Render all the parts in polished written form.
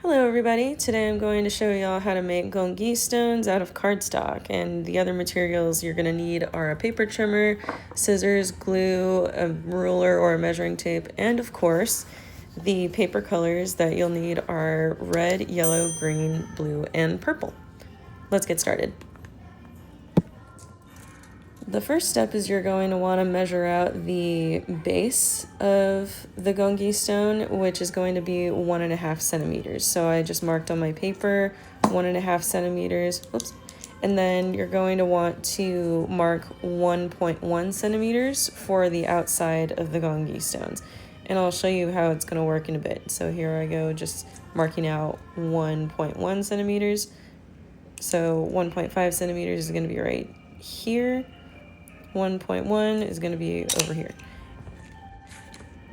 Hello everybody, today I'm going to show y'all how to make gonggi stones out of cardstock, and the other materials you're going to need are a paper trimmer, scissors, glue, a ruler or a measuring tape, and of course the paper colors that you'll need are red, yellow, green, blue, and purple. Let's get started. The first step is you're going to want to measure out the base of the gonggi stone, which is going to be 1.5 centimeters. So I just marked on my paper 1.5 centimeters. Whoops. And then you're going to want to mark 1.1 centimeters for the outside of the gonggi stones. And I'll show you how it's going to work in a bit. So here I go, just marking out 1.1 centimeters. So 1.5 centimeters is going to be right here. 1.1 is going to be over here.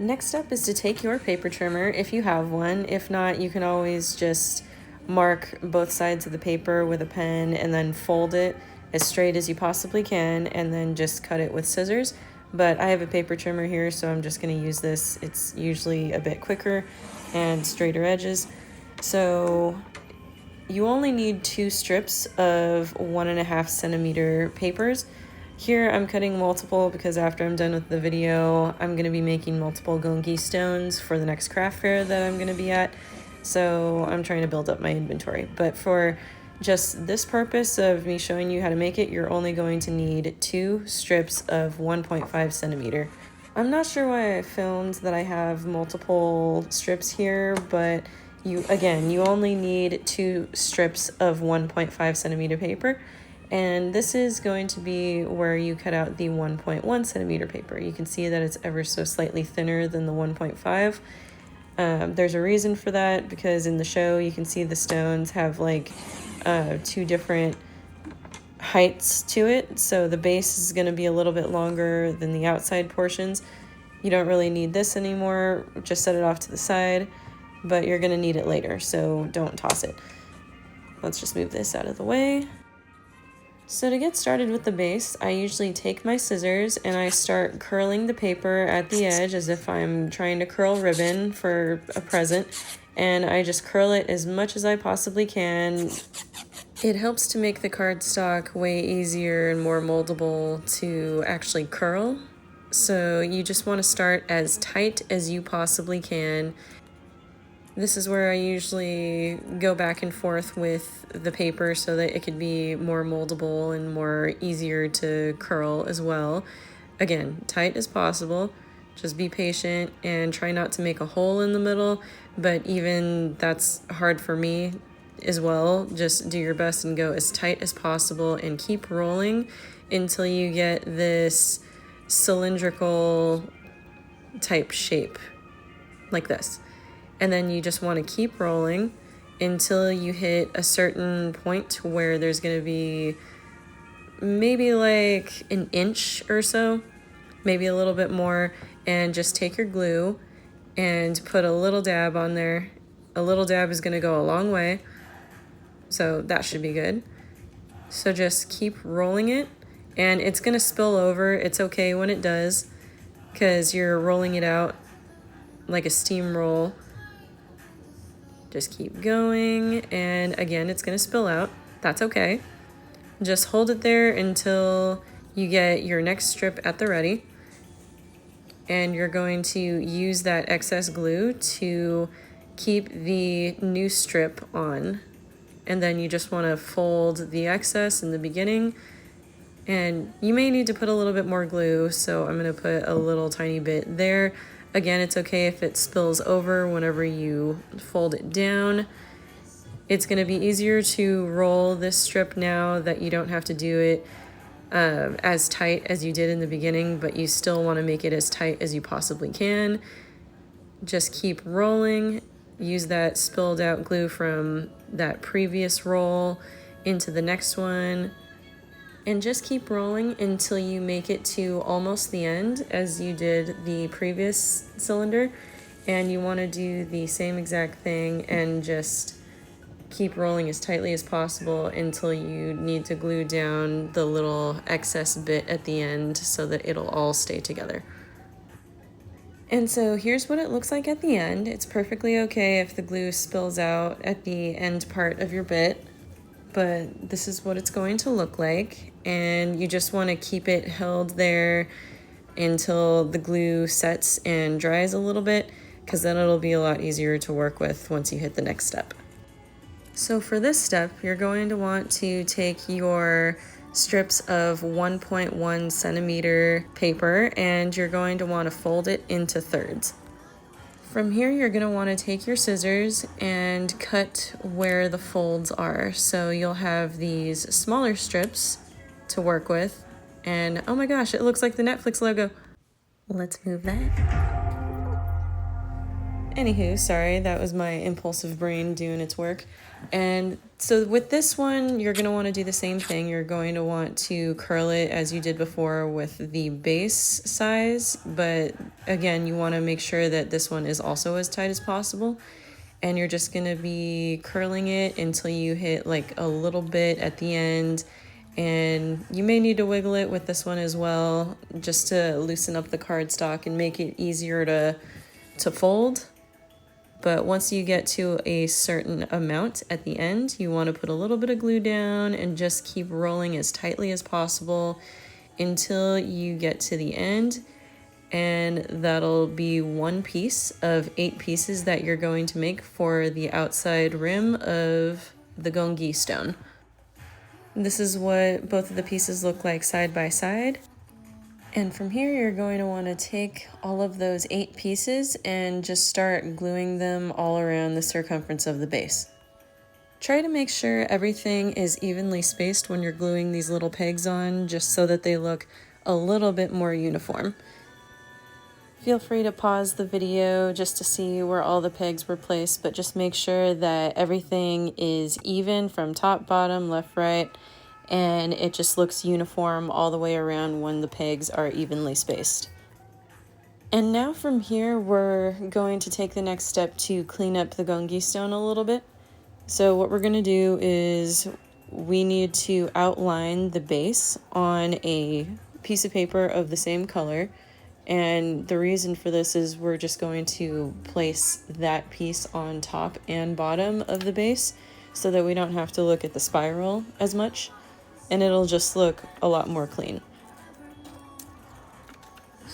Next up is to take your paper trimmer if you have one. If not, you can always just mark both sides of the paper with a pen and then fold it as straight as you possibly can and then just cut it with scissors. But I have a paper trimmer here, so I'm just going to use this. It's usually a bit quicker and straighter edges. So you only need 2 strips of 1.5 centimeter papers. Here I'm cutting multiple because after I'm done with the video, I'm going to be making multiple gonggi stones for the next craft fair that I'm going to be at. So I'm trying to build up my inventory. But for just this purpose of me showing you how to make it, you're only going to need 2 strips of 1.5 centimeter. I'm not sure why I filmed that I have multiple strips here, but you only need 2 strips of 1.5 centimeter paper. And this is going to be where you cut out the 1.1 centimeter paper. You can see that it's ever so slightly thinner than the 1.5. There's a reason for that, because in the show you can see the stones have like 2 different heights to it. So the base is going to be a little bit longer than the outside portions. You don't really need this anymore. Just set it off to the side, but you're going to need it later, so don't toss it. Let's just move this out of the way. So to get started with the base, I usually take my scissors and I start curling the paper at the edge as if I'm trying to curl ribbon for a present, and I just curl it as much as I possibly can. It helps to make the cardstock way easier and more moldable to actually curl. So you just want to start as tight as you possibly can. This is where I usually go back and forth with the paper so that it could be more moldable and more easier to curl as well. Again, tight as possible. Just be patient and try not to make a hole in the middle, but even that's hard for me as well. Just do your best and go as tight as possible and keep rolling until you get this cylindrical type shape like this. And then you just want to keep rolling until you hit a certain point where there's going to be maybe like an inch or so, maybe a little bit more, and just take your glue and put a little dab on there. A little dab is going to go a long way, so that should be good. So just keep rolling it, and it's going to spill over. It's okay when it does, because you're rolling it out like a steam roll. Just keep going, and again, it's going to spill out. That's okay. Just hold it there until you get your next strip at the ready, and you're going to use that excess glue to keep the new strip on. And then you just want to fold the excess in the beginning, and you may need to put a little bit more glue, so I'm going to put a little tiny bit there. Again, it's okay if it spills over whenever you fold it down. It's going to be easier to roll this strip now that you don't have to do it as tight as you did in the beginning, but you still want to make it as tight as you possibly can. Just keep rolling. Use that spilled out glue from that previous roll into the next one. And just keep rolling until you make it to almost the end as you did the previous cylinder. And you want to do the same exact thing and just keep rolling as tightly as possible until you need to glue down the little excess bit at the end so that it'll all stay together. And so here's what it looks like at the end. It's perfectly okay if the glue spills out at the end part of your bit, but this is what it's going to look like. And you just want to keep it held there until the glue sets and dries a little bit, because then it'll be a lot easier to work with once you hit the next step. So for this step, you're going to want to take your strips of 1.1 centimeter paper and you're going to want to fold it into thirds. From here, you're going to want to take your scissors and cut where the folds are. So you'll have these smaller strips to work with. And oh my gosh, it looks like the Netflix logo. Let's move that. Anywho, sorry, that was my impulsive brain doing its work. And so with this one, you're going to want to do the same thing. You're going to want to curl it as you did before with the base size, but again, you want to make sure that this one is also as tight as possible. And you're just going to be curling it until you hit like a little bit at the end. And you may need to wiggle it with this one as well, just to loosen up the cardstock and make it easier to fold. But once you get to a certain amount at the end, you want to put a little bit of glue down and just keep rolling as tightly as possible until you get to the end. And that'll be one piece of 8 pieces that you're going to make for the outside rim of the gonggi stone. This is what both of the pieces look like side by side. And from here, you're going to want to take all of those 8 pieces and just start gluing them all around the circumference of the base. Try to make sure everything is evenly spaced when you're gluing these little pegs on, just so that they look a little bit more uniform. Feel free to pause the video just to see where all the pegs were placed, but just make sure that everything is even from top, bottom, left, right, and it just looks uniform all the way around when the pegs are evenly spaced. And now from here, we're going to take the next step to clean up the gonggi stone a little bit. So what we're going to do is we need to outline the base on a piece of paper of the same color. And the reason for this is we're just going to place that piece on top and bottom of the base so that we don't have to look at the spiral as much. And it'll just look a lot more clean.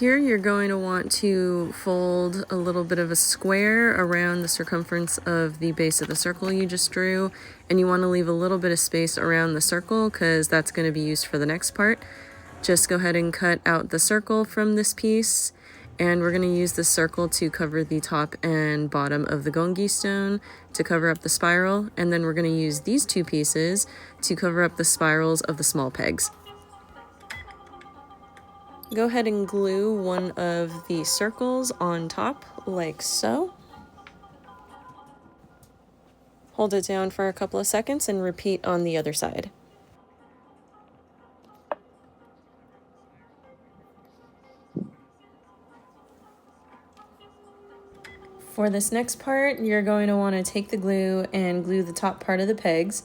Here you're going to want to fold a little bit of a square around the circumference of the base of the circle you just drew, and you want to leave a little bit of space around the circle because that's going to be used for the next part. Just go ahead and cut out the circle from this piece, and we're going to use the circle to cover the top and bottom of the gonggi stone to cover up the spiral, and then we're going to use these 2 pieces to cover up the spirals of the small pegs. Go ahead and glue one of the circles on top like so. Hold it down for a couple of seconds and repeat on the other side. For this next part, you're going to want to take the glue and glue the top part of the pegs,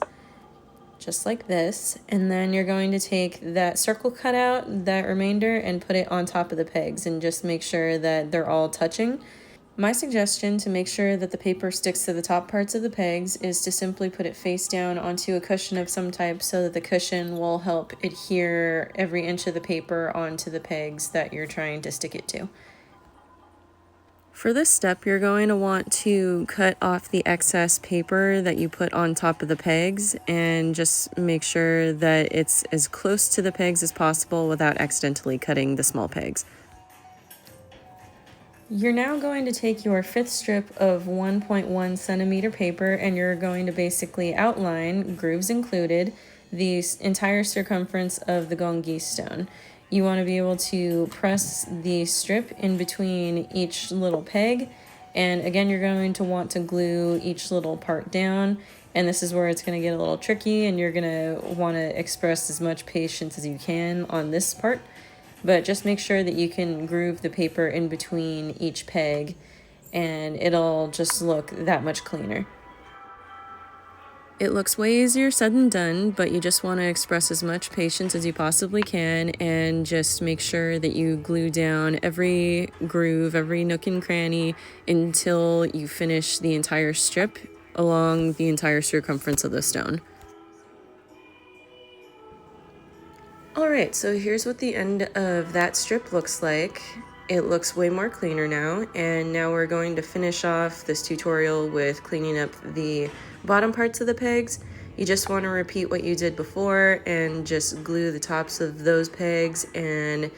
just like this, and then you're going to take that circle cutout, that remainder, and put it on top of the pegs, and just make sure that they're all touching. My suggestion to make sure that the paper sticks to the top parts of the pegs is to simply put it face down onto a cushion of some type so that the cushion will help adhere every inch of the paper onto the pegs that you're trying to stick it to. For this step, you're going to want to cut off the excess paper that you put on top of the pegs and just make sure that it's as close to the pegs as possible without accidentally cutting the small pegs. You're now going to take your 5th strip of 1.1 centimeter paper and you're going to basically outline, grooves included, the entire circumference of the gonggi stone. You want to be able to press the strip in between each little peg, and again you're going to want to glue each little part down, and this is where it's going to get a little tricky and you're going to want to express as much patience as you can on this part, but just make sure that you can groove the paper in between each peg and it'll just look that much cleaner. It looks way easier said than done, but you just want to express as much patience as you possibly can and just make sure that you glue down every groove, every nook and cranny until you finish the entire strip along the entire circumference of the stone. Alright, so here's what the end of that strip looks like. It looks way more cleaner now, and now we're going to finish off this tutorial with cleaning up the bottom parts of the pegs. You just want to repeat what you did before and just glue the tops of those pegs, and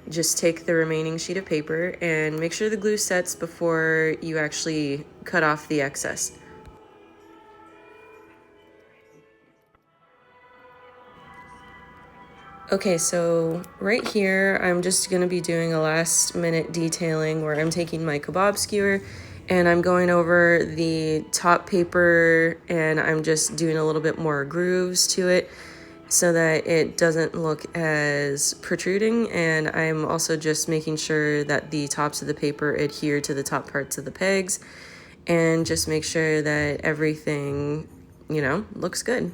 just take the remaining sheet of paper and make sure the glue sets before you actually cut off the excess. Okay, so right here, I'm just gonna be doing a last minute detailing where I'm taking my kebab skewer and I'm going over the top paper and I'm just doing a little bit more grooves to it so that it doesn't look as protruding, and I'm also just making sure that the tops of the paper adhere to the top parts of the pegs and just make sure that everything, you know, looks good.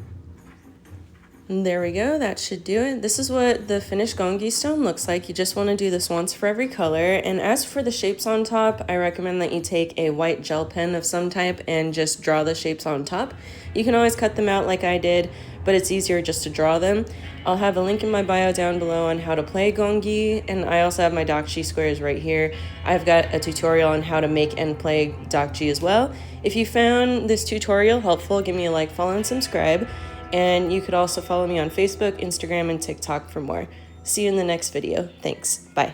There we go, that should do it. This is what the finished gongi stone looks like. You just want to do this once for every color. And as for the shapes on top, I recommend that you take a white gel pen of some type and just draw the shapes on top. You can always cut them out like I did, but it's easier just to draw them. I'll have a link in my bio down below on how to play gongi, and I also have my Ddakji squares right here. I've got a tutorial on how to make and play Ddakji as well. If you found this tutorial helpful, give me a like, follow, and subscribe. And you could also follow me on Facebook, Instagram, and TikTok for more. See you in the next video. Thanks. Bye.